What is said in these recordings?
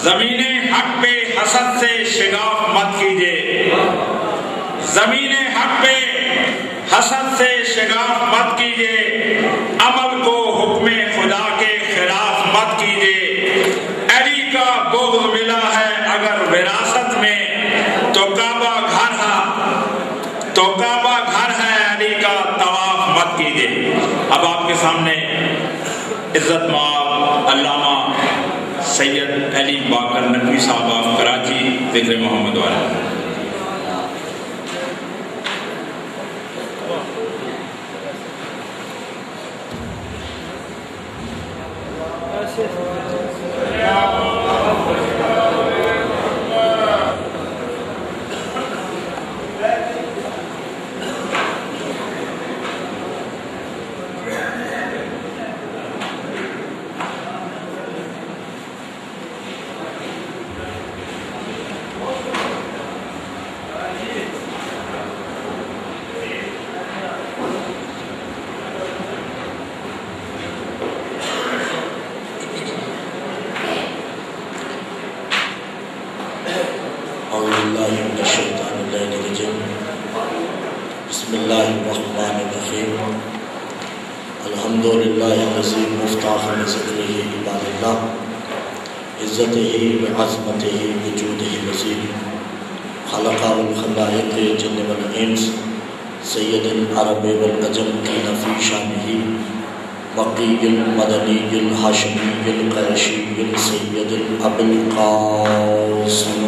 زمین حق پہ حسد سے شگاف مت کیجیے، زمین حق پہ حسد سے شگاف مت کیجیے، عمل کو حکم خدا کے خلاف مت کیجیے۔ علی کا بغض ملا ہے اگر وراثت میں تو کعبہ گھر ہے علی کا طواف مت کیجیے۔ اب آپ کے سامنے عزت مآب علامہ سید علی باقر نقوی صاحب آف کراچی ذکر محمد والے۔ بسم اللہ الرحمن الرحیم۔ الحمد للہ الذی مفتاح ذکرہ عباد اللہ، عزتہ بعظمتہ بجودہ مزید، خلق الخلائق جن والانس، سید العرب والعجم کین فی شانہ، مکی المدنی الہاشمی القریشی سید ابی القاسم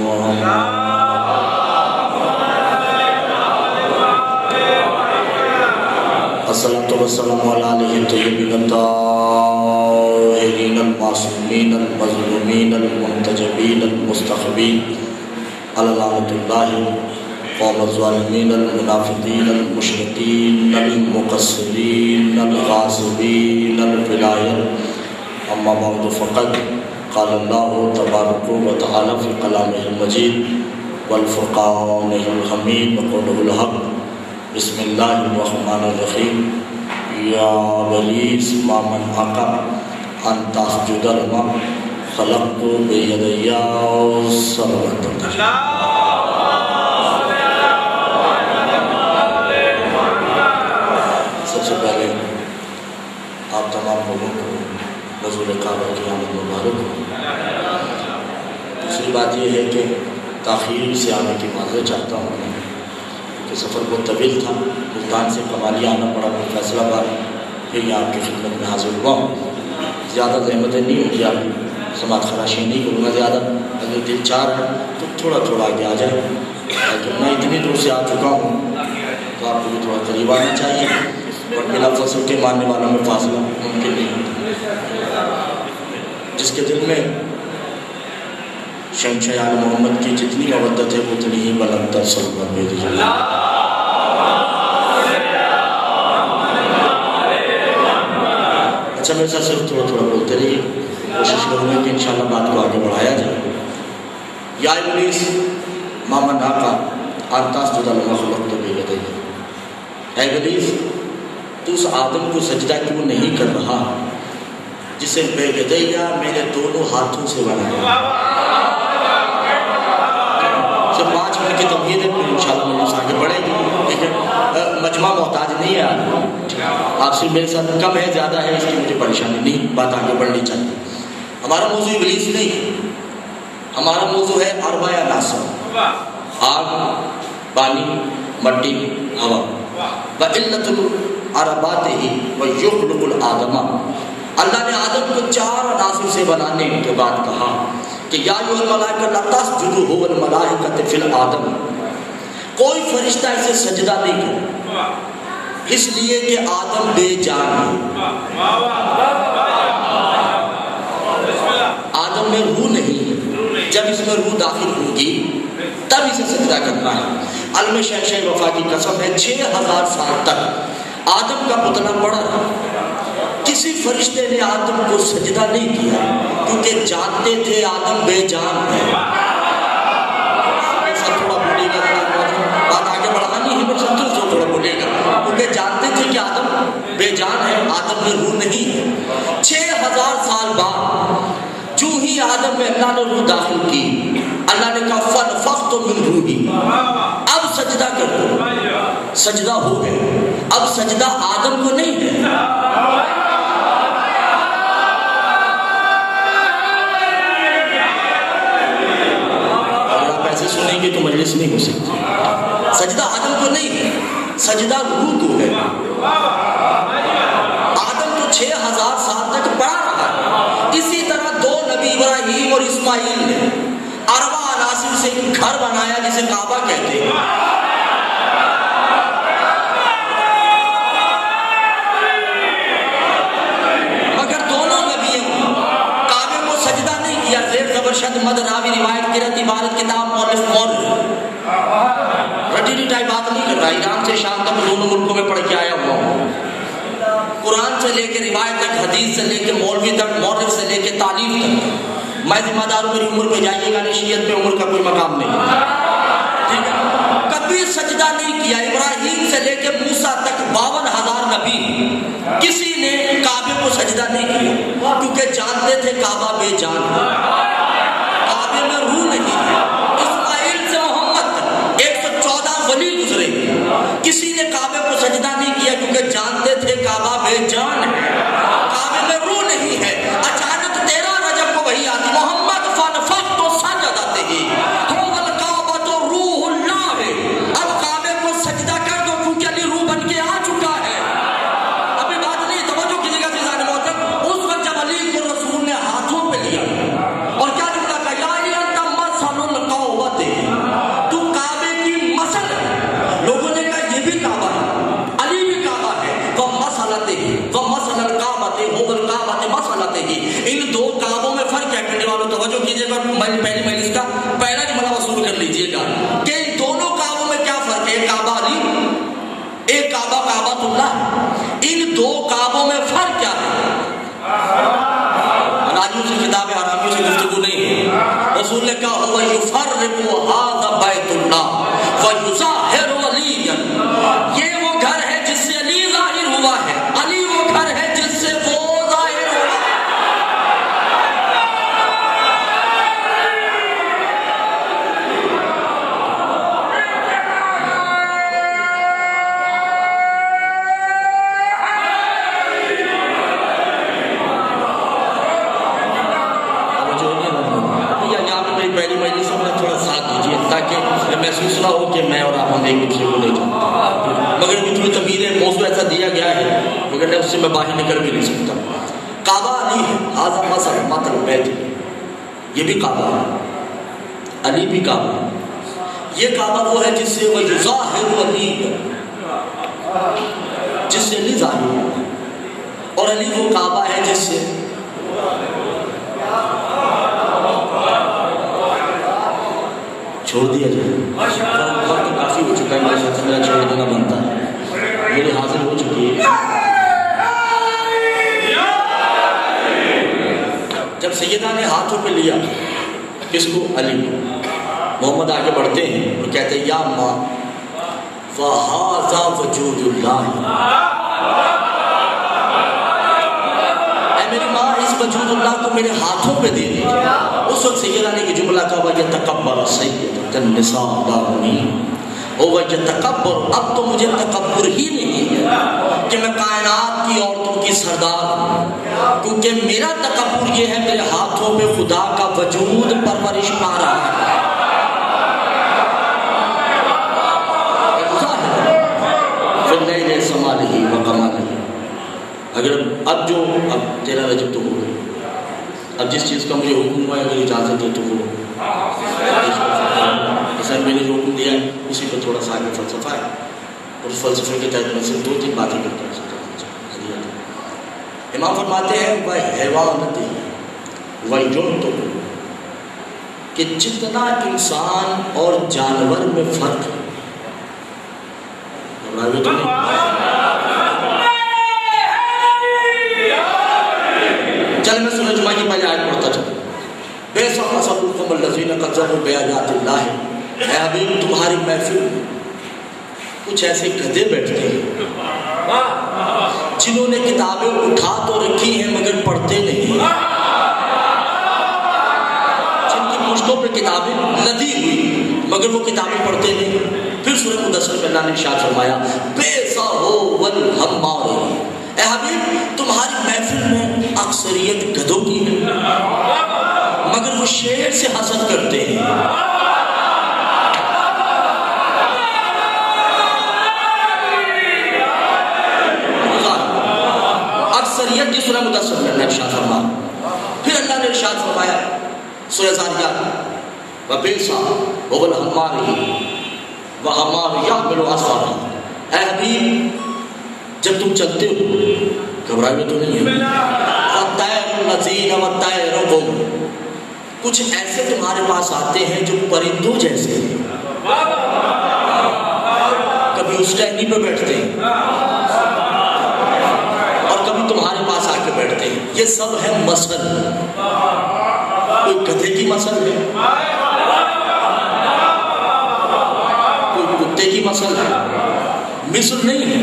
الصلاۃ والسلام علی آلہ الطیبین الطاہرین المعصومین المظلومین المنتجبین المستخبین، لعنۃ اللہ قوم الظالمین المنافقین المشرکین المقصرین الغاصبین الولایہ۔ اما بعد فقد قال اللہ تبارک و تعالی فی کلامہ المجید والفرقان الحمید وقولہ الحق۔ بسم اللہ الرحمن الرحیم۔ یا ابلیس ما منعک ان تسجد لما خلقت بیدی سرۃ۔ سب سے پہلے آپ تمام لوگوں کو حضور کعبہ کی آمد مبارک ہو۔ دوسری بات یہ ہے کہ تاخیر سے آنے کی معذرت چاہتا ہوں کہ سفر بہت طویل تھا، ملتان سے کمالیہ آنا پڑا، فیصل آباد، پھر یہاں آپ کی خدمت میں حاضر ہوا ہوں۔ زیادہ زحمتیں نہیں ہوگی، آپ سماعت خراشی نہیں کروں گا زیادہ، اگر دل چاہ رہا ہے تو تھوڑا تھوڑا آگے آ جائے، لیکن میں اتنی دور سے آ چکا ہوں تو آپ کو بھی تھوڑا قریب آنا چاہیے، اور بلا فصل کے ماننے والوں میں فاصلہ ممکن نہیں ہوتا۔ جس کے دل میں شہنشاہ آل محمد کی جتنی مودت ہے اتنی ہی بلند تر صحبت میں دیجیے۔ اچھا میرے ساتھ صرف تھوڑا تھوڑا بولتے رہیے، کوشش کروں گا کہ انشاءاللہ بات کو آگے بڑھایا جائے۔ یا ابلیس ما منعک ان تسجد لما خلقت بیدی۔ اے ابلیس تو اس آدم کو سجدہ کیوں نہیں کر رہا جسے بیدیا میں نے دونوں ہاتھوں سے بنایا۔ صرف 5 منٹ کی تمہید ہے، پھر انشاءاللہ مجھے آگے بڑھے گی، لیکن مجمع محتاج نہیں ہے آپ سے، میرے ساتھ کم ہے زیادہ ہے اس کی مجھے پریشانی نہیں، بات آگے بڑھنی چاہیے۔ ہمارا موضوع ابلیس نہیں، ہمارا موضوع ہے اربع عناصر: آگ، پانی، مٹی، ہوا۔ وعلت الاربعہ ویخلق الآدم۔ اللہ نے آدم کو 4 عناصر سے بنانے کے بعد کہا کہ یا ایھا الملائکہ لا تسجدوا للملائکۃ فی الآدم، کوئی فرشتہ اسے سجدہ نہیں کرے، اس لیے کہ آدم بے جان ہے، آدم میں روح نہیں ہے، جب اس میں روح داخل ہوگی تب اسے سجدہ کرنا ہے۔ علم شہنشاہ وفا کی قسم ہے 6000 سال تک آدم کا پتلا پڑا ہے، کسی فرشتے نے آدم کو سجدہ نہیں کیا کیونکہ جانتے تھے آدم بے جان ہے۔ تھوڑا بولے گا، بات آگے بڑھانی ہے، میں سب سے تھوڑا بولے گا، کیونکہ جانتے تھے کہ آدم بے جان ہے، آدم میں روح نہیں ہے۔ 6000 سال بعد جو ہی آدم آدم میں اللہ نے روح داخل کی، اللہ نے کہا فنفخت من روحی، اب سجدہ کر دو، سجدہ ہو گئے۔ اب سجدہ آدم کو نہیں ہے، اگر آپ ایسے سنیں گے تو مجلس نہیں ہو سکتی۔ سجدہ آدم کو نہیں ہے، سجدہ روح کو ہے۔ آدم تو 6000 سال تک پڑا رہا، اسی طرح دو نبی ابراہیم اور اسماعیل نے اربع عناصر سے ایک گھر بنایا جسے کعبہ کہتے ہیں۔ مگر دونوں نبیوں کعبے کو سجدہ نہیں کیا۔ زیر زبر شد مد راوی روایت قرأت عبارت کتاب مؤلف مولوی رٹی رٹائی بات نہیں کر رہا، ایران سے شام تک دونوں ملکوں میں پڑھ کے آیا ہوا ہوں، قرآن سے لے کے روایت تک، حدیث سے لے کے مولوی تک، مورخ سے لے کے تعلیم تک۔ میں ذمہ دار ہوں، میری عمر پہ جائیے گا، نشیت پہ عمر کا کوئی مقام نہیں، ٹھیک ہے؟ کبھی سجدہ نہیں کیا۔ ابراہیم سے لے کے موسیٰ تک 52,000 نبی کسی نے کعبے کو سجدہ نہیں کیا، کیونکہ جانتے تھے کعبہ بے جان ہے، کعبے میں روح نہیں ہے۔ اسماعیل سے محمد تک 114 ولی گزرے، کسی نے کعبے کو سجدہ نہیں کیا کیونکہ جانتے تھے کعبہ بے جان ہے، کعبے میں روح نہیں ہے۔ اچانک 13 رجب کو وحی آتی، محمد فنفخت سجدتہ، هو الکعبۃ روح اللہ ہے، اب کعبے کو سجدہ کر دو کیونکہ علی روح بن کے آ چکا ہے۔ ابھی بات نہیں، توجہ کیجیے گا عزیزان محترم، اس وقت جب علی کو رسول نے ہاتھوں پہ لیا اور کیا جملہ کہا، یا علی انت مثل الکعبۃ، تو کعبے کی مثل ہے۔ لوگوں نے کہا یہ بھی کعبہ ہے، علی بھی کعبہ ہے، ومثل الکعبۃ هو الکعبۃ مثلتہ۔ ان دو کعبوں میں فرق ہے، کرنے والوں توجہ کیجیے گا، پہلی مجلس کا پہلا جملہ وصول کر لیجیے گا کہ ان دونوں کعبوں میں کیا فرق ہے۔ ایک کعبہ علی، ایک کعبہ کعبۃ اللہ، ان دو کعبوں میں فرق کیا ہے؟ اناجیوں سے خطاب ہے، حرامیوں سے گفتگو نہیں ہے۔ رسول نے کہا هو یفرق هذا بیت اللہ ویظاہر علیا، یہ وہ گھر ہے جس سے علی ظاہر ہوا ہے، علی وہ گھر ہے جس سے وہ ظاہر ہوا ہے۔ پہلی مجلس میں تھوڑا ساتھ دیجیے تاکہ محسوس نہ ہو کہ میں اور آپ ہم ایک دوسرے کو نہیں جانتے، مگر اتنی طویل موضوع ایسا دیا گیا ہے مگر اس سے میں باہر نکل بھی نہیں سکتا۔ کعبہ علی ہے، هذا مثل البیت، یہ بھی کعبہ ہے، علی بھی کعبہ ہے۔ یہ کعبہ وہ ہے جس سے وہ یظاہر علی، جس سے علی ظاہر ہوا، اور علی وہ کعبہ ہے جس سے چھوڑ دیا جائے۔ وقت کافی ہو چکا ہے، میرے ساتھ میرا چھوڑ دینا بنتا ہے، میری حاضر ہو چکی ہے۔ جب سیدہ نے ہاتھوں پہ لیا کس کو؟ علی کو، محمد آگے بڑھتے ہیں اور کہتے ہیں یا ماں وَهَذَا وَجُودُ اللَّهِ، اے میری ماں اس وجود اللہ کو میرے ہاتھوں پہ دے دی۔ اس وقت سیدہ نے یہ جملہ کہا وَيَتَكَبَّرَ سَيِّدَةَ النِّسَاءِ دَعُونِي، او وَيَتَكَبَّرُ، اب تو مجھے تکبر ہی نہیں ہے کہ میں کائنات کی عورتوں کی سردار ہوں، کیونکہ میرا تکبر یہ ہے میرے ہاتھوں پہ خدا کا وجود پرورش پا رہا ہے۔ فِي سمالہ وکمالہ، اگر اب 13 رجب تو ہو گئی، اب جس چیز کا مجھے حکم ہوا ہے اگر اجازت ہے تو وہ ایسا میں نے جو حکم دیا ہے اسی پہ تھوڑا سا آگے فلسفہ ہے، اور اس فلسفے کے تحت میں صرف 2-3 باتیں کرتا ہوں۔ امام فرماتے ہیں وہ حیوانت وہ جنت، کہ جتنا انسان اور جانور میں فرق ہے، تو نہیں چل میں سورہ جمعہ کی پہلے آیت پڑھتا چلوں۔ بے سما صدوقم الذین قد ذبوا بآیات اللہ، اے حبیب تمہاری محفل میں کچھ ایسے گدھے بیٹھتے ہیں جنہوں نے کتابیں اٹھا تو رکھی ہیں مگر پڑھتے نہیں ہیں۔ دلوں پہ کتابیں لدی ہوئی مگر وہ کتابیں پڑھتے نہیں. پھر سورہ مدثر میں اللہ نے ارشاد فرمایا بیسا ہو والہمار. اے حبیب تمہاری محفل میں اکثریت گدھوں کی ہے مگر وہ شیر سے حسد کرتے ہیں. اکثریت کی سورہ مدثر میں اللہ نے ارشاد فرمایا. پھر اللہ نے ارشاد فرمایا سورہ زاریات وَبِئْسَ هُوَ الْحَمَّارِ وَحَمَّارُ يَحْمِلُ أَسْفَارًا. اے حبیب جب تم چلتے ہو گھبرائے ہوئے تو نہیں ہے. وَالطَّيْرُ الَّذِينَ وَالطَّيْرُهُمْ. کچھ ایسے تمہارے پاس آتے ہیں جو پرندوں جیسے ہیں. کبھی اس ٹہنی پہ بیٹھتے ہیں اور کبھی تمہارے پاس آ کے بیٹھتے ہیں. یہ سب ہے مثل. کوئی گدھے کی مثل ہے, کوئی کتے کی مثل ہے, مثل نہیں ہے.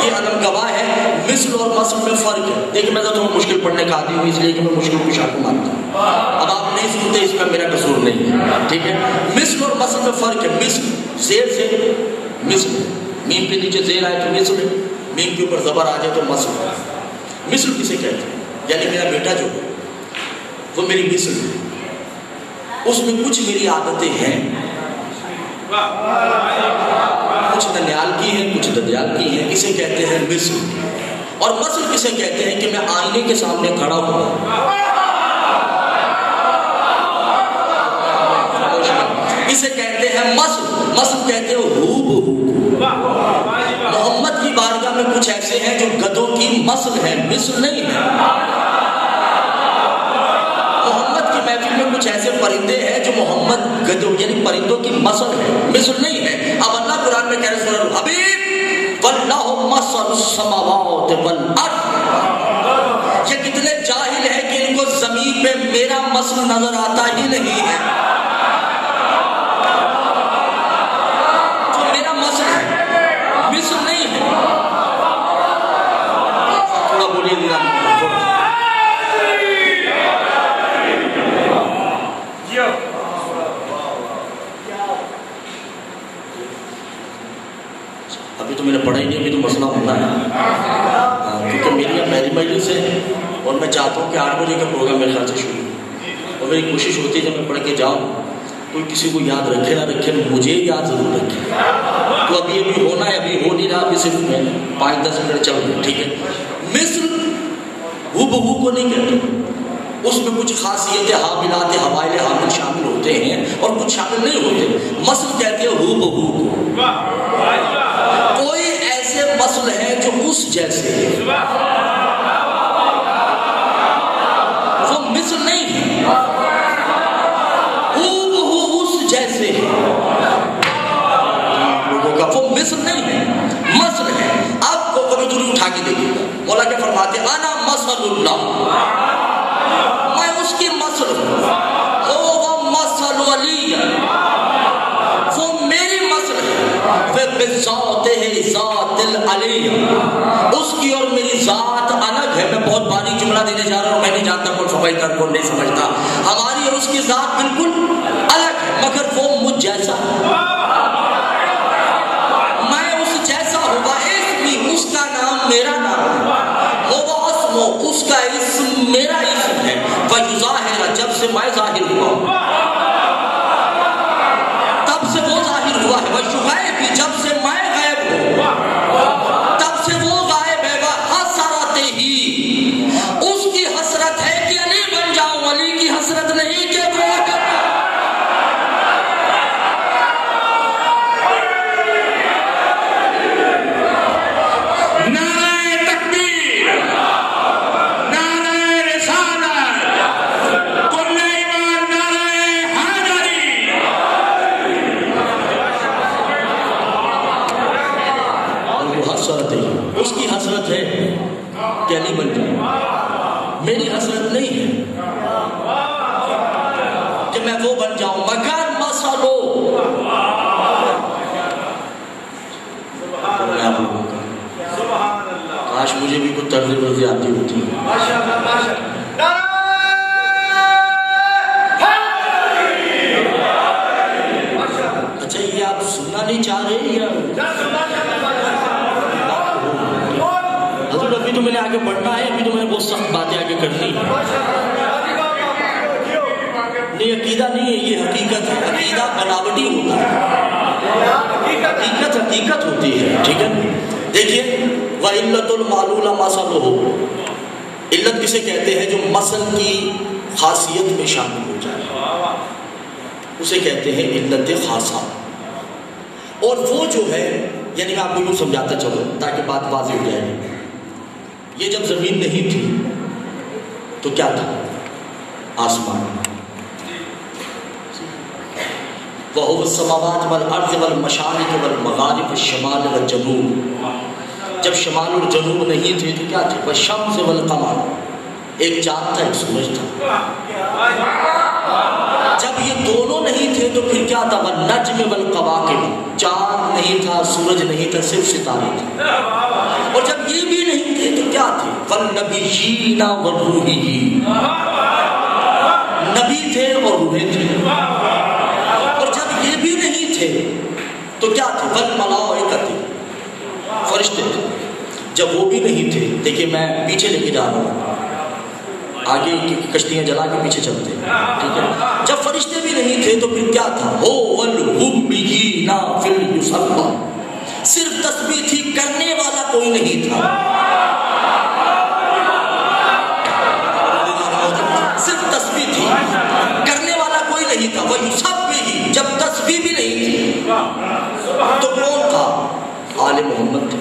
یہ علم گواہ ہے مثل اور مثل میں فرق ہے. دیکھیں میں تو مشکل پڑھنے کا عادی ہوں اس لیے کہ میں مشکل کو شاک مانتا ہوں. اب آپ نہیں سنتے اس کا میرا قصور نہیں ہے, ٹھیک ہے. مثل اور مثل میں فرق ہے. مثل زیر سے مثل, میم کے نیچے زیر آئے تو مثل ہے, میم کے اوپر زبر آ جائے تو مثل. مثل کسے کہتے ہیں؟ یعنی میرا بیٹا جو ہے وہ میری مثل ہے. اس میں کچھ میری عادتیں ہیں, کچھ ننیال کی ہیں کچھ ددیال کی ہیں. اسے کہتے ہیں مثل. اور مثل کسے کہتے ہیں کہ میں آئینے کے سامنے کھڑا ہوں, اسے کہتے ہیں مثل. مثل کہتے ہیں ہو بہو. محمد کی بارگاہ میں کچھ ایسے ہیں جو گدھوں کی مثل ہے, مثل نہیں ہے. محمد کی محفل میں کچھ ایسے پرندے ہیں جو محمد گدھوں یعنی پرندوں کی مثل ہے, مثل نہیں ہے. اب اللہ قرآن میں کہہ رہے سورہ الحبیب وَلَّهُ مَثَلُ السَّمَاوَاتِ وَالْأَرْضِ. یہ کتنے جاہل ہیں کہ ان کو زمین پہ میرا مثل نظر آتا ہی نہیں ہے. جو میرا مثل ہے مثل نہیں ہے. تھوڑا بولیے دینا. ابھی تو میں نے پڑھا ہی نہیں, ابھی تو مسئلہ ہونا ہے کیونکہ میری یہ پہلی مجلس ہے اور میں چاہتا ہوں کہ 8 بجے کا پروگرام میرے خیال سے شروع ہو. اور میری کوشش ہوتی ہے جب میں پڑھ کے جاؤں کوئی کسی کو یاد رکھے نہ رکھے مجھے یاد ضرور رکھے. تو ابھی ابھی ہونا ہے, ابھی ہو نہیں رہا, ابھی صرف میں 5-10 منٹ چل رہے ہیں, ٹھیک ہے. مثل ہو بہو کو نہیں کہتے. اس میں کچھ خاصیتیں حاملات حوائل حامل شامل ہوتے ہیں اور کچھ شامل نہیں ہوتے. مثل کہتے ہیں ہو بہو کو. کوئی ایسے مثل ہیں جو اس جیسے ہیں, وہ مثل نہیں ہے. ہو بہو اس جیسے ہے لوگوں کا, وہ مثل نہیں ہے, مثل ہے. آپ کو کبھی دوری اٹھا کے دیکھیے گا. مولا کے فرماتے ہیں انا مثل اللہ, میں اس کی مثل ہوں. وہ مثل علی, وہ میری مثل ہے. بذات ہے ذات العلی, اس کی اور میری ذات الگ ہے. میں بہت باریک جملہ دینے جا رہا ہوں, میں نہیں جانتا کون سمجھتا کون نہیں سمجھتا. ہماری اور اس کی ذات بالکل الگ ہے مگر وہ مجھ جیسا, میں اس جیسا ہوگا. اسمی, اس کا نام میرا نام ہے. وہ اسمو, اس کا اسم میرا اسم ہے. فیظاہر, جب سے میں ظاہر ہوا تب سے وہ ظاہر ہوا ہے. وشغیب, جب سے میں غائب ہوں تب سے وہ غائب ہے. حسرت ہی, اس کی حسرت ہے کہ علی بن جاؤں, علی کی حسرت نہیں کہ اس کی حسرت ہے کہ علی بن جاؤں. میری حسرت نہیں ہے کہ میں وہ بن جاؤں. مگر مسلو, میں آپ لوگوں کا کاش مجھے بھی کوئی طرز ورز آتی ہوتی ہے. اچھا یہ آپ سننا نہیں چاہ رہے یا حضور ابھی تو میں نے آگے بڑھنا ہے, ابھی تو میں نے بہت سخت باتیں آگے کرنی ہے. نہیں عقیدہ نہیں ہے, یہ حقیقت ہے. عقیدہ بناوٹی ہوتا ہے, حقیقت ہوتی ہے. ٹھیک ہے, دیکھیے وَعِلَّةُ الْمَعْلُولَ مَثَلُهُ, علت کسے کہتے ہیں جو مثل کی خاصیت میں شامل ہو جائے, اسے کہتے ہیں علت خاصہ. اور وہ جو ہے, یعنی میں آپ کو یوں سمجھاتا چلوں تاکہ بات واضح ہو جائے. یہ جب زمین نہیں تھی تو کیا تھا؟ آسمان. وَهُوَ السَّمَاوَاتُ وَالْأَرْضِ وَالْمَشَارِقِ وَالْمَغَارِبِ وَالشَّمَالِ وَالْجَنُوبِ. جب شمال اور جنوب نہیں تھے تو کیا تھے؟ وَالشَّمْسِ وَالْقَمَرِ, ایک چاند تھا ایک سورج تھا. جب یہ دونوں نہیں تھے تو پھر کیا تھا؟ وَالنَّجْمِ وَالْقَوَاقِبِ, چاند نہیں تھا سورج نہیں تھا, صرف ستارے تھے. اور جب یہ بھی نہیں تھے تو کیا تھے؟ وَالنَّبِيِّينَ وَالرُّوحِيِّينَ, نبی تھے اور روحیں تھے. اور جب یہ بھی نہیں تھے تو کیا تھے؟ وَالْمَلَائِكَةُ, فرشتے تھے. جب وہ بھی نہیں تھے, دیکھیے میں پیچھے لے کے جا رہا ہوں, آگے کی کشتیاں جلا کے پیچھے چلتے ہیں. ٹھیک ہے, جب فرشتے بھی نہیں تھے تو پھر کیا تھا؟ ہو وَالْحُبِّيِّينَ فِي الْيُسَبَّحُ, صرف تسبیح تھی, کرنے والا کوئی نہیں تھا. صرف تسبیح تھی, کرنے والا کوئی نہیں تھا. وَيُسَبِّحُ, جب تسبیح بھی نہیں تھی تو کون تھا؟ آل محمد تھے.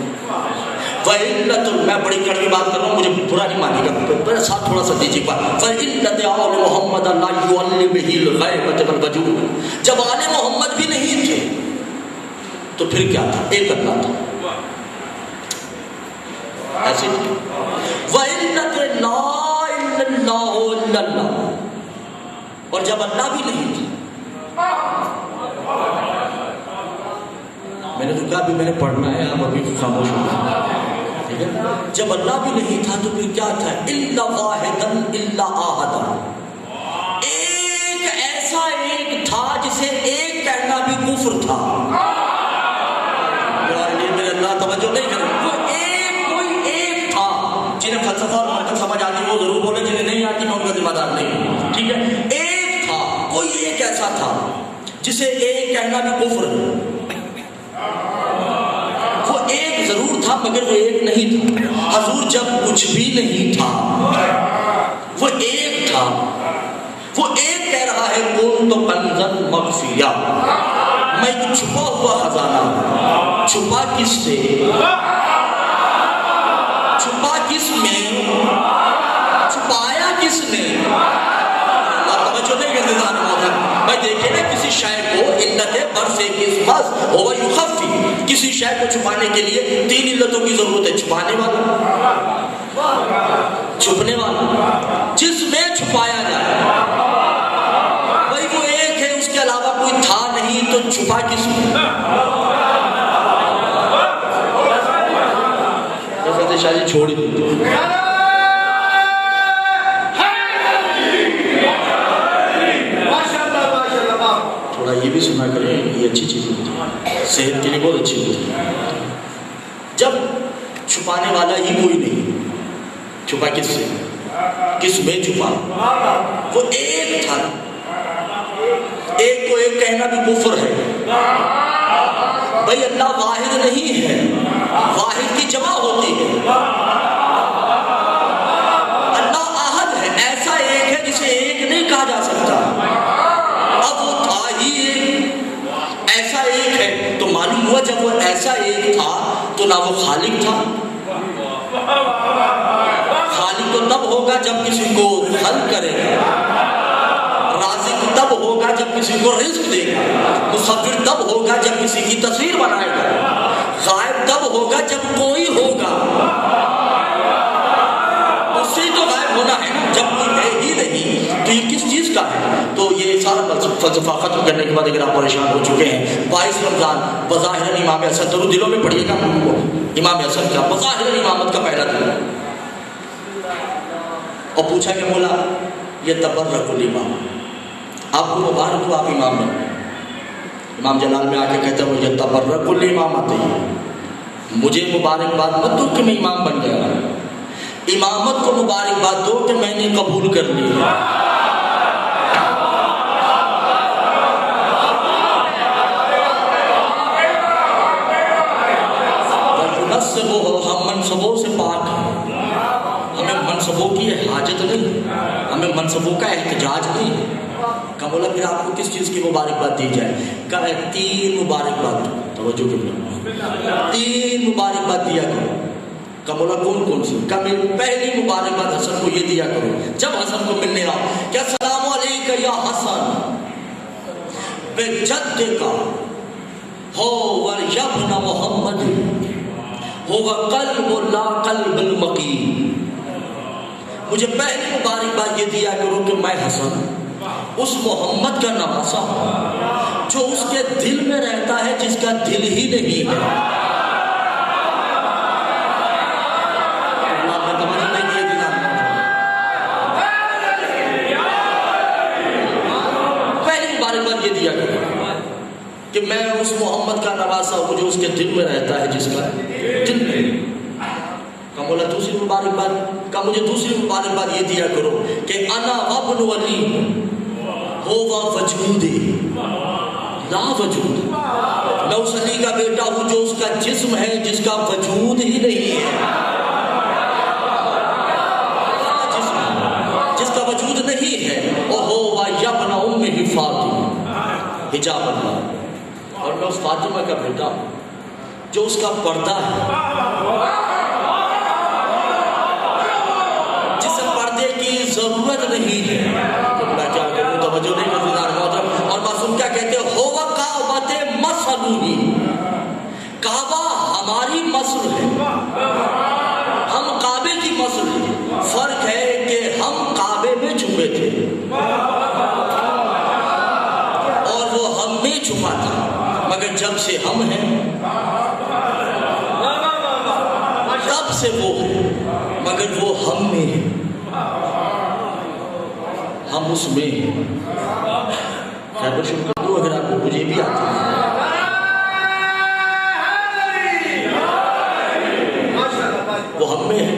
وَإِلَّةُ, میں بڑی کڑوی بات کر رہا ہوں, مجھے برا نہیں مانے گا, میرے ساتھ تھوڑا سا دیجیے بات. فَإِلَّةُ آلِ مُحَمَّدَ لَا يُعَلِّ بِهِ الْغَيْبَةَ وَالْوَجُودَ, جب آل محمد بھی نہیں تھے تو پھر کیا تھا؟ ایک اللہ تھا. ایسے تھے. وَإِلَّةُ لَا إِلَّا اللَّهُ إِلَّا اللَّهُ, اور جب اللہ بھی نہیں تھا, میں نے تو کہا بھی میں نے پڑھنا ہے, آپ ابھی خاموش ہو گئے. ٹھیک ہے, جب اللہ بھی نہیں تھا تو پھر کیا تھا؟ الا واحدا الا احدا, ایک ایسا ایک تھا جسے ایک کہنا بھی کفر تھا. میرے اللہ توجہ نہیں کرے, وہ ایک کوئی ایک تھا. جنہیں فلسفہ اور منطق سمجھ آتی وہ ضرور بولے, جنہیں نہیں آتی میں ان کا ذمہ دار نہیں. ٹھیک ہے, ایک تھا, کوئی ایک ایسا تھا جسے ایک کہنا بھی کفر ہے. وہ ایک ضرور تھا مگر وہ ایک نہیں تھا. حضور جب کچھ بھی نہیں تھا وہ ایک تھا. وہ ایک کہہ رہا ہے کون تو کنزن مخفیہ, میں ایک چھپا ہوا خزانہ. چھپا کس سے؟ چھپا کس میں؟ چھپایا کس نے؟ توجہ نہیں کرتے ذہن موجود. میں دیکھے نا کسی شے کو علت برس قسمت ہوا یخفی, کسی شے کو چھپانے کے لیے تین علتوں کی ضرورت ہے. چھپانے والا, چھپنے والا, جس میں چھپایا جائے. بھائی وہ ایک ہے, اس کے علاوہ کوئی تھا نہیں, تو چھپا کس میں؟ شاہ جی چھوڑ ہی دیتے. تھوڑا یہ بھی سنا کریں, یہ اچھی چیز ہوتی ہے, صحت کے لیے بہت اچھی ہوتی ہے. جب چھپانے والا ہی کوئی نہیں, چھپا کس سے؟ کس میں چھپا؟ وہ ایک تھا. ایک کو ایک کہنا بھی کفر ہے. بھائی اللہ واحد نہیں ہے, واحد کی جمع ہوتی ہے. اللہ احد ہے, ایسا ایک ہے جسے ایک نہیں کہا جا سکتا. اب وہ تھا ہی ایک, ایسا ایک ہے تو معلوم ہوا جب وہ ایسا ایک تھا تو نہ وہ خالق تھا. خالق تو تب ہوگا جب کسی کو خلق کرے گا, رازق تب ہوگا جب کسی کو رزق دے گا, مصور تب ہوگا جب کسی کی تصویر بنائے گا, غائب تب ہوگا جب کوئی ہوگا. اس سے تو غائب ہونا ہے نا, جب کوئی ہے ہی نہیں تو یہ کس چیز کا ہے؟ تو یہ سارا فلسفہ ختم کرنے کے بعد اگر آپ پریشان ہو چکے ہیں، 22 رمضان بظاہر امام حسن، درود دلوں میں پڑھیے گا امام حسن کا بظاہر امامت کا پہلا دن، اور پوچھا کہ مولا یہ تبرک الامام، آپ کو مبارک ہو آپ امام بن۔ امام جلال میں آ کے کہتے ہیں یہ تبرک الامامت ہے، مجھے مبارکباد مت دو کہ میں امام بن گیا، امامت کو مبارکباد دو کہ میں نے قبول کر لی۔ ہم منصبوں سے پاک ہیں، ہمیں منصبوں کی حاجت نہیں، ہمیں منصبوں کا احتجاج نہیں۔ کہ بولا پھر آپ کو کس چیز کی مبارکباد دی جائے؟ کہ 3 مبارکباد، توجہ کے بنا 3 مبارکباد دیا کرو۔ کہ بولا کون کون سی؟ کہ پہلی مبارکباد حسن کو یہ دیا کرو جب حسن کو ملنے آؤ کہ السلام علیکم یا حسن بجدک ہو وربن محمد ہو قلب لا قلب المقیم۔ مجھے پہلی مبارکباد یہ دیا کرو کہ میں حسن اس محمد کا نواسا ہوں جو اس کے دل میں رہتا ہے جس کا دل ہی نہیں ہے۔ پہلی مبارکباد یہ دیا کرو کہ میں اس محمد کا نواسا ہوں جو اس کے دل میں رہتا ہے جس کا دل نہیں۔ کہ بولا دوسری مبارکباد، کہ مجھے دوسری مبارکباد یہ دیا کرو کہ انا وابن ولی ہوا وجود لا وجود، میں اس علی کا بیٹا ہوں جو اس کا جسم ہے جس کا وجود ہی نہیں ہے، جس کا وجود نہیں ہے، اور ہوا یبن ام فاطمہ حجاب اللہ، اور میں اس فاطمہ کا بیٹا ہوں جو اس کا پردہ ہے، جسے پردے کی ضرورت نہیں ہے۔ کیا کروں توجہ نہیں کرتے محترم، اور معصوم کیا کہتے ہیں ہوا کعبۃ مسلوہی، کعبہ ہماری مسل ہے، ہم کعبے کی مسل ہیں، فرق ہے کہ ہم کعبے میں چھپے تھے اور وہ ہم میں چھپا تھا، مگر جب سے ہم ہیں تب سے وہ ہے، مگر وہ ہم میں ہے، ہم اس میں ہیں۔ خیر شکر کر دو اگر آپ کو مجھے بھی آتی ہے۔ وہ ہم میں ہے،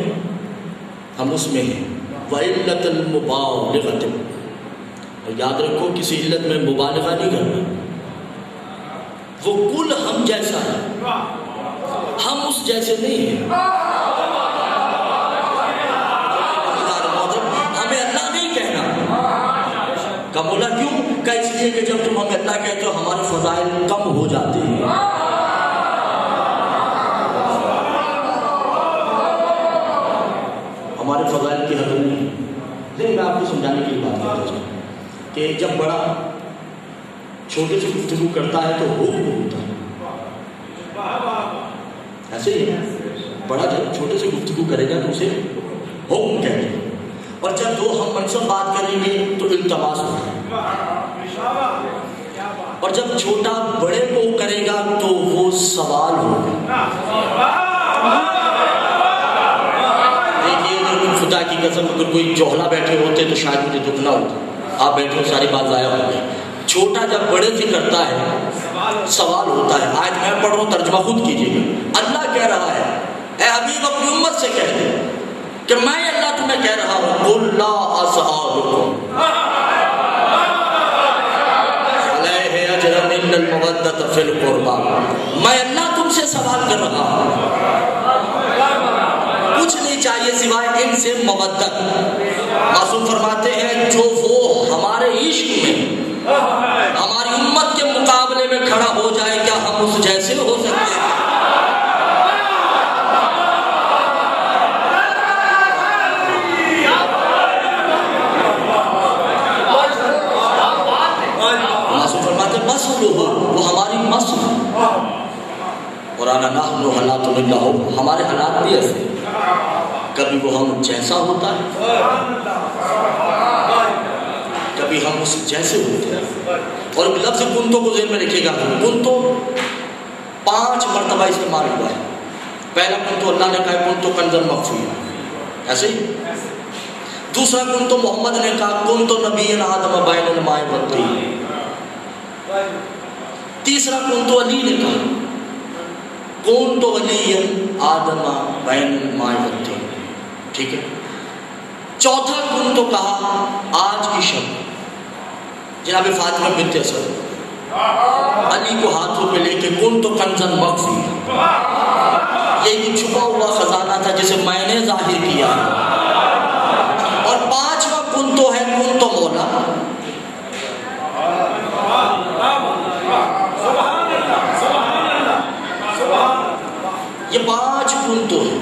ہم اس میں ہیں۔ وَعِلَّةَ الْمُبَالِغَةِ، اور یاد رکھو کسی علت میں مبالغہ نہیں کرنا، وہ کل ہم جیسا ہے، ہم اس جیسے نہیں ہیں۔ کہ بولا کیوں؟ کہ اس لیے کہ جب تم ہمیں اللہ کہتے ہو ہمارے فضائل کم ہو جاتے ہیں۔ ہمارے فضائل کی حد نہیں، لیکن میں آپ کو سمجھانے کی بات کرتا ہوں کہ جب بڑا چھوٹے سے گفتگو کرتا ہے تو حکم ہوتا ہے، ایسے ہی بڑا جب چھوٹے سے گفتگو کرے گا تو اسے حکم کہتے ہیں، اور جب دو ہم منصب بات کریں گے تو التماس ہوتا ہے، اور جب چھوٹا بڑے کو کرے گا تو وہ سوال ہوگا۔ دیکھیے اگر خدا کی قسم اگر کوئی جوہلا بیٹھے ہوتے تو شاید مجھے دکھ نہ ہوتا، آپ بیٹھے ہو ساری بات ضائع ہو گئی۔ چھوٹا جب بڑے سے کرتا ہے سوال ہوتا ہے۔ آج میں پڑھ رہا ہوں، ترجمہ خود کیجیے گا۔ اللہ کہہ رہا ہے اے حبیب اپنی امت سے کہہ دے کہ میں اللہ تمہیں کہہ رہا ہوں قل لا اسألکم علیہ اجرا الا المودۃ فی القربى، میں اللہ تم سے سوال کر رہا ہوں، کچھ نہیں چاہیے سوائے ان سے مودت۔ معصوم فرماتے ہیں جو وہ ہمارے عشق میں ہماری امت کے مقابلے میں کھڑا ہو جائے کیا ہم اس جیسے ہو سکتے ہیں؟ وہ ہماری مسل، قرآن نحن حالات اللہ، ہمارے حالات بھی ایسے، کبھی وہ ہم جیسا ہوتا ہے، کبھی ہم اس جیسے ہوتے ہیں. اور لفظ کنتو کو ذہن میں رکھیے گا. کنتو 5 مرتبہ استعمال ہوا ہے. پہلا کنتو اللہ نے کہا کنتو کنزن مخفیہ، ایسے ہی. دوسرا کنتو محمد نے کہا کنتو نبی آدم بین الماء والطین. تیسرا کنتو علی نے کہا کنتو علی آدم بین الماء والطین. ٹھیک ہے. چوتھا کنتو کہا آج کی شب جناب فاطمہ بنت اسد علی کو ہاتھوں پہ لے کے کنتو کنزن مخفی، یہ ایک چھپا ہوا خزانہ تھا جسے میں نے ظاہر کیا. اور 5واں کنتو ہے کنتو مولا. یہ 5 کنتو ہے.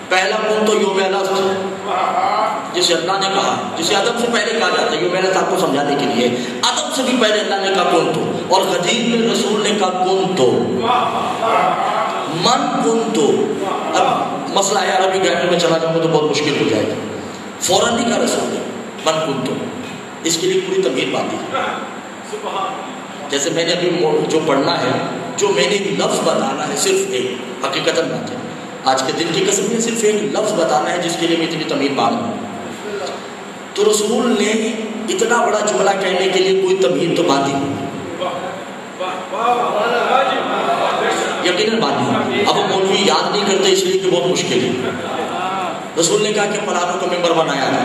پہلا کنتو یوم الست جسے اللہ نے کہا، جسے ادب سے پہلے کہا جاتا ہے. یوم الست آپ کو سمجھانے کے لیے ادب سے بھی پہلے اللہ نے کہا کنتو. اور غدیر میں رسول نے کہا کنتو من کنتو. اب مسئلہ ہے عربی گرامر میں چلا جاؤں گا تو بہت مشکل ہو جائے گا. فوراً نہیں کہا رسول نے من کنتو. اس کے لیے پوری تمہید بات ہے. جیسے میں نے ابھی جو پڑھنا ہے، جو میں نے لفظ بتانا ہے صرف ایک، حقیقتاً بات ہے آج کے دن کی قسم میں صرف ایک لفظ بتانا ہے جس کے لیے میں اتنی تمہید باندھ ہوں. تو رسول نے اتنا بڑا جملہ کہنے کے لیے کوئی تمہید تو باندھی یقیناً باندھی. اب وہ مولوی یاد نہیں کرتے اس لیے کہ بہت مشکل ہے. رسول نے کہا کہ فلانوں کا ممبر بنایا تھا،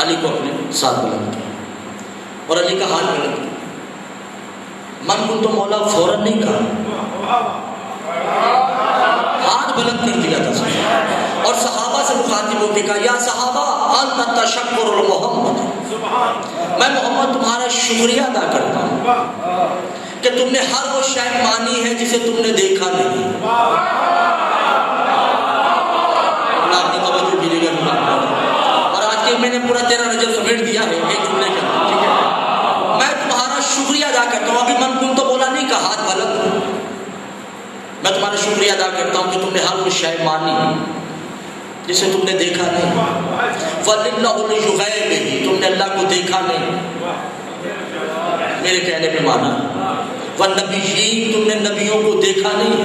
علی کو اپنے ساتھ بلند کیا اور علی کا حال بلند کیا. من کنتو مولا فوراً نہیں کہا، ہاتھ بلند کر دیا تھا. اور صحابہ سے مخاطب ہو کے کہا یا صحابہ انت تشکر محمد، میں محمد تمہارا شکریہ ادا کرتا ہوں کہ تم نے ہر وہ شے مانی ہے جسے تم نے دیکھا نہیں. اور آج کے میں نے پورا 13 رجب سمیٹ دیا ہے ایک جملے کے اندر. ٹھیک ہے، میں تمہارا شکریہ ادا کرتا ہوں. ابھی من کنتو بولا نہیں کہا ہاتھ بلند. میں تمہارا شکریہ ادا کرتا ہوں کہ تم نے ہر وہ شے مانی جسے تم نے دیکھا نہیں. وَلِلَّهُ الْغَيْبِ، تم نے اللہ کو دیکھا نہیں، میرے کہنے پہ مانا. وَالنَّبِيِّينَ، تم نے نبیوں کو دیکھا نہیں،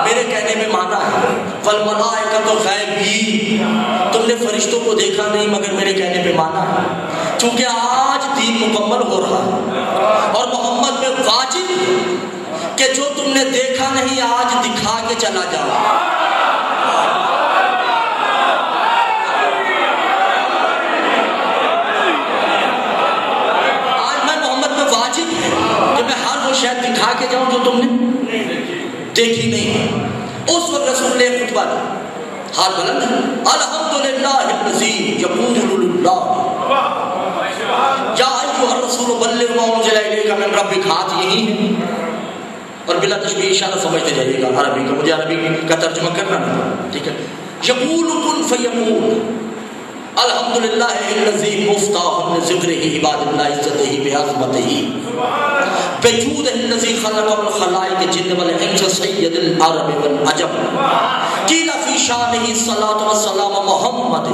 میرے کہنے میں مانا ہے. وَالْمَلَائِكَةُ غَيْبِينَ، تم نے فرشتوں کو دیکھا نہیں مگر میرے کہنے پہ مانا ہے. چونکہ آج دین مکمل ہو رہا ہے اور محمد پہ واجب کہ جو تم نے دیکھا نہیں آج دکھا کے چلا جاؤ. آج میں محمد پہ واجب ہے کہ میں ہر وہ شاید دکھا کے جاؤں جو تم نے دیکھی نہیں. اس وقت رسول نے خطبہ دیا، ہاتھ بلند ہے. الحمدللہ الذی یقول للہ یا ایھا الرسول بلغ ما انزل الیک من ربک. ہاتھ یہی ہے اور بلا تشبیہ اشارہ سمجھتے جائیے گا عربی کا، مجھے عربی کا ترجمہ کرنا نہیں. ٹھیک ہے. یقول کن فیکون الحمدللہ الذی مفتاح لذکرہ عباد اللہ عزتہ بعظمتہ بجودہ الذی خلق الخلائق الجن والانس سید العرب والعجم قیل فی شانہ الصلاۃ والسلام محمد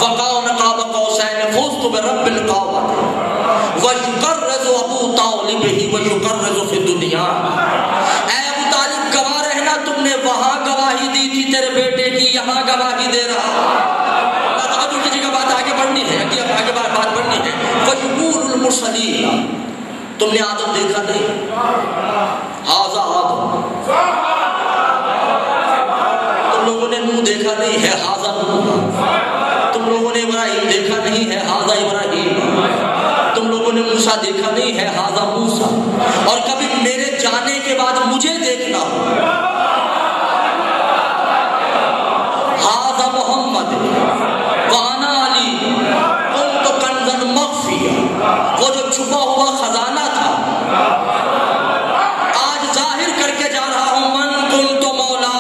وقال قاب قوسین فزت برب القوت ویقرز ابو طالب ویقرز فی الدنیا. اے ابو طالب گواہ رہنا، تم نے وہاں گواہی دی تھی تیرے بیٹے کی، یہاں گواہی دے رہا. کسی کا بات آگے بڑھنی ہے، آگے بات بڑھنی ہے. وَيُقُولُ الْمُرْسَلِينَ، تم نے آدم دیکھا نہیں، ہاذا آدم. تم لوگوں نے نوح دیکھا نہیں ہے، ہاذا نوح. تم لوگوں نے ابراہیم دیکھا نہیں ہے، ہاذا ابراہیم. تم لوگوں نے موسیٰ دیکھا نہیں ہے، ہاذا موسیٰ. اور کبھی میرے جانے کے بعد مجھے دیکھنا ہو، ہاذا محمد وانا علی کنت کنزا مخفیا. وہ جو چھپا ہوا خزانہ تھا آج ظاہر کر کے جا رہا ہوں. من کنت مولا،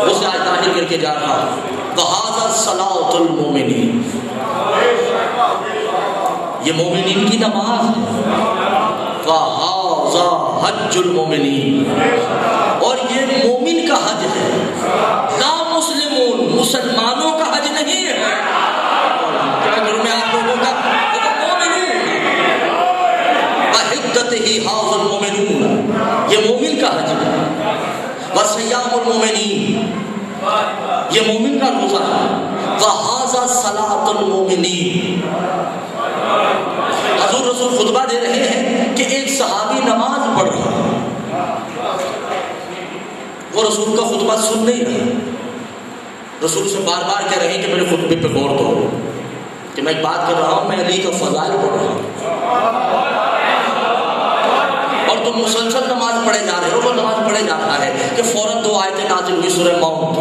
اسے آج ظاہر کر کے جا رہا ہوں. وَهَذَا صَلَاةُ الْمُؤْمِنِينَ، یہ مومنین کی نماز ہے. وَهَذَا حَجُّ الْمُؤْمِنِينَ، اور یہ مومن کا حج ہے، لا مسلمون، مسلمانوں کا حج نہیں ہے. کیا کروں میں آپ لوگوں کا؟ یہ تو مومنون وَحِدَّتِهِ هَذَا الْمُؤْمِنُونَ، یہ مومن کا حج ہے. وَصِيَامُ الْمُؤْمِنِينَ، یہ مومن کا روزہ ہے. وَهَذَا صَلَاةُ الْمُؤْمِنِينَ. حضور رسول خطبہ دے رہے ہیں کہ ایک صحابی نماز پڑھ رہا ہے، وہ رسول کا خطبہ سن نہیں رہا. رسول سے بار بار کہہ رہے ہیں کہ میرے خطبے پہ غور کرو، کہ میں ایک بات کر رہا ہوں، میں علی کا فضائل پڑھ رہا ہوں، اور تم مسلسل نماز پڑھے جا رہے ہو. وہ نماز پڑھے جا رہا ہے کہ فوراً 2 آیتیں نازل ہوئی سورہ موت.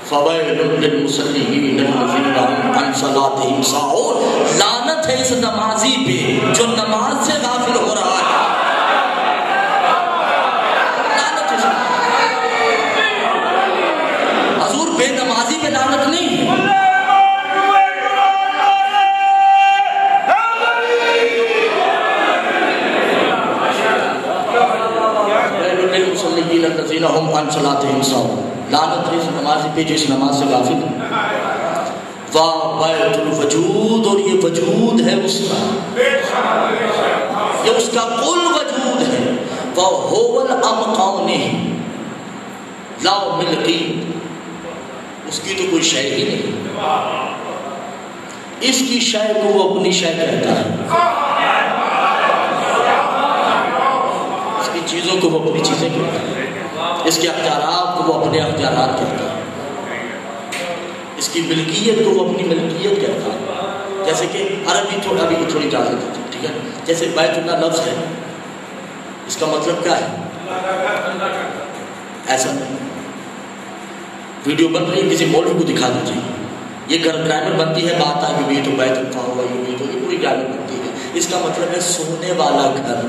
فَوَيْلٌ لِّلْمُصَلِّينَ الَّذِينَ هُمْ عَنْ صَلَاتِهِمْ سَاهُونَ. لعنت ہے اس نمازی پہ جو نماز سے غافل ہو رہا ہے. لعنت ہے. حضور بے نمازی پہ لعنت نہیں ہے. لِّلْمُصَلِّينَ الَّذِينَ هُمْ عَنْ صَلَاتِهِمْ سَاهُونَ. لعنت ہے اس نمازی پہ جو اس نماز سے غافل ہے. وَبَيْتُ الْوَجُودِ، اور یہ وجود ہے اس کا، یہ اس کا کل وجود ہے. وَهُوَ الْأَمْقَانِ لَا مِلْقِي، اس کی تو کوئی شے ہی نہیں، اس کی شے کو وہ اپنی شے کہتا ہے، اس کی چیزوں کو وہ اپنی چیزیں کہتا ہے، اس کے اختیارات کو وہ اپنے اختیارات کہتا ہے، اس کی ملکیت کو وہ اپنی ملکیت کہتا ہے. جیسے کہ عربی ابھی تھوڑی اجازت دیتی، ٹھیک ہے. جیسے بیت اللہ لفظ ہے، اس کا مطلب کیا ہے؟ ایسا نہیں. ویڈیو بن رہی ہے، کسی مولوی کو دکھا دیجیے، یہ گرامر بنتی ہے، بات آئی ہوئی تو بیت اللہ ہوا، یہ تو یہ پوری گرامر بنتی ہے. اس کا مطلب ہے سونے والا گھر.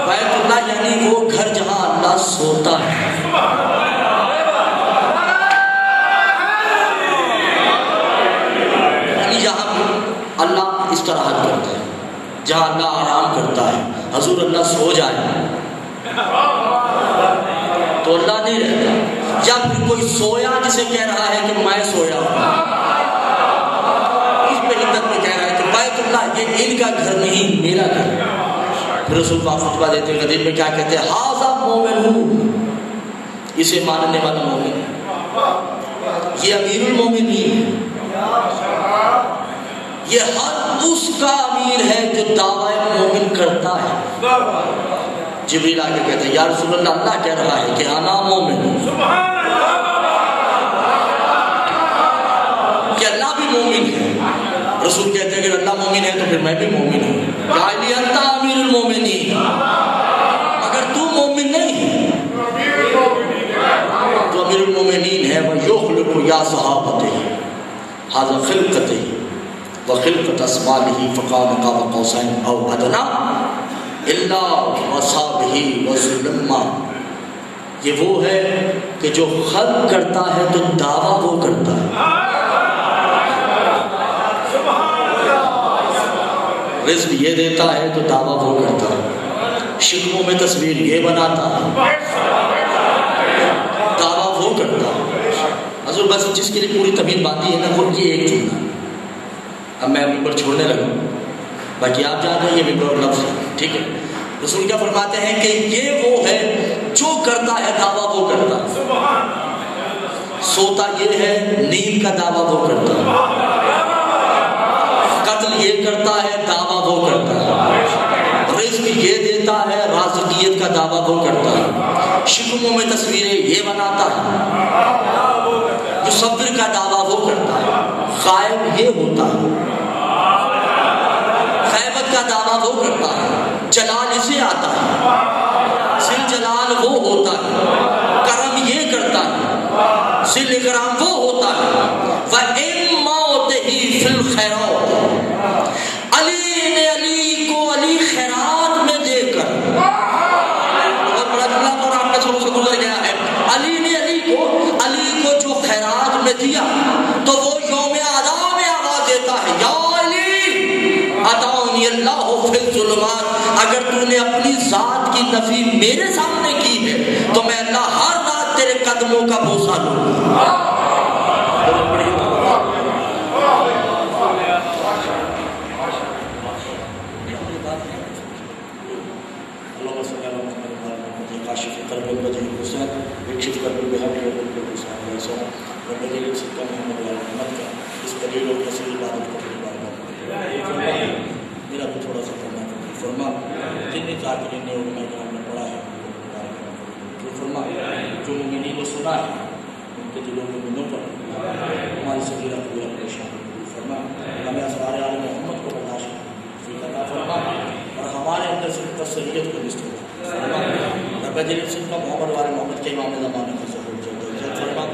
بیت اللہ یعنی وہ گھر جہاں اللہ سوتا ہے. اللہ استراحت کرتا ہے، جہاں اللہ آرام کرتا ہے. حضور اللہ سو جائے تو اللہ نہیں رہتا. جب کوئی سویا جسے کہہ رہا ہے کہ میں سویا ہوں، اس پہ حدت میں کہہ رہا ہے کہ بیت اللہ یہ ان کا گھر نہیں، میرا گھر. پھر رسول پاک خطبہ دیتے ہیں حدیث میں کیا کہتے ہیں؟ ھذا مومن، اسے ماننے والا مومن ہے، یہ امیر المومنین ہے، یہ ہر اس کا امیر ہے جو دعوی مومن کرتا ہے. جبریل آگے کہتے ہیں یا رسول اللہ، اللہ کہہ رہا ہے کہ انا مومن ہوں، کہ اللہ بھی مومن ہے. رسول کہتے ہیں کہ اللہ مومن ہے تو پھر میں بھی مومن ہوں. یا علی انت امیر المومنین، مگر تو مومن نہیں ہے، تو امیر المومنین ہے. وَيُخْلِقُ يَا صَحَابَتِهِ ھذَا خِلْقَتِهِ وَخِلْقَةَ أَصْحَابِهِ فَقَالَ قَابَ قَوْسَيْنِ أَوْ أَدْنَىٰ إِلَّا وَأَصْحَابِهِ وَسُلَمَّ. یہ وہ ہے کہ جو خلق کرتا ہے تو دعویٰ وہ کرتا ہے، رزق یہ دیتا ہے تو دعویٰ وہ کرتا ہے، شکموں میں تصویر یہ بناتا ہے، دعویٰ وہ کرتا ہے. حضور بس جس کے لیے پوری تمہید باندھی ہے نا، وہ یہ ایک جملہ. اب میں ممبر چھوڑنے لگا، باقی آپ جانتے ہیں یہ ممبر لفظ ہے، ٹھیک ہے. رسول کیا فرماتے ہیں کہ یہ وہ ہے جو کرتا ہے دعویٰ وہ کرتا ہے. سوتا یہ ہے، نیند کا دعویٰ وہ کرتا ہے، قتل یہ کرتا ہے، دعویٰ وہ کرتا ہے، رزق یہ دیتا ہے، رازقیت کا دعویٰ وہ کرتا ہے، شکموں میں تصویریں یہ بناتا ہے، مصور کا دعویٰ وہ کرتا ہے، غائب یہ ہوتا ہے، غیبت کا دعویٰ وہ کرتا ہے، جلال اسے آتا ہے، ذل جلال وہ ہوتا ہے، کرم یہ کرتا ہے، ذل اکرام وہ ہوتا ہے. وَإِمَّوْتِهِ فِي الْخَيْرَاتِ، علی نے علی کو علی خیرات میں دے کر، بہت بڑا جملہ تو آپ نے سنوں سے گزر گیا ہے. علی نے علی کو جو خیرات میں دیا تو وہ یوم ادا میں نے اپنی ذات کی نفی میرے سامنے کی ہے تو میں اللہ ہر رات تیرے قدموں کا بوسہ لوں گا. کاشف قلب البدی حسین وکشف قلب البحر حسین وبدیل صدق محمد محمد کا اس قلیل و کثیر عبادت کو میرا بھی تھوڑا سا کرنا فرما جن ذاکرین نے علماء کرام نے پڑھا ہے جو فرما جو مومنین نے سنا ہے ان کے دلوں میں منوں پر ہماری صغیرہ کبیرہ پریشان فرما ہمیں اسرار آل محمد کو برداشت فی عطا فرما اور ہمارے اندر سے تسلیت کو نصب فرما رب جلیل صدق محمد والے محمد کے امام زمانے کا ظہور فرما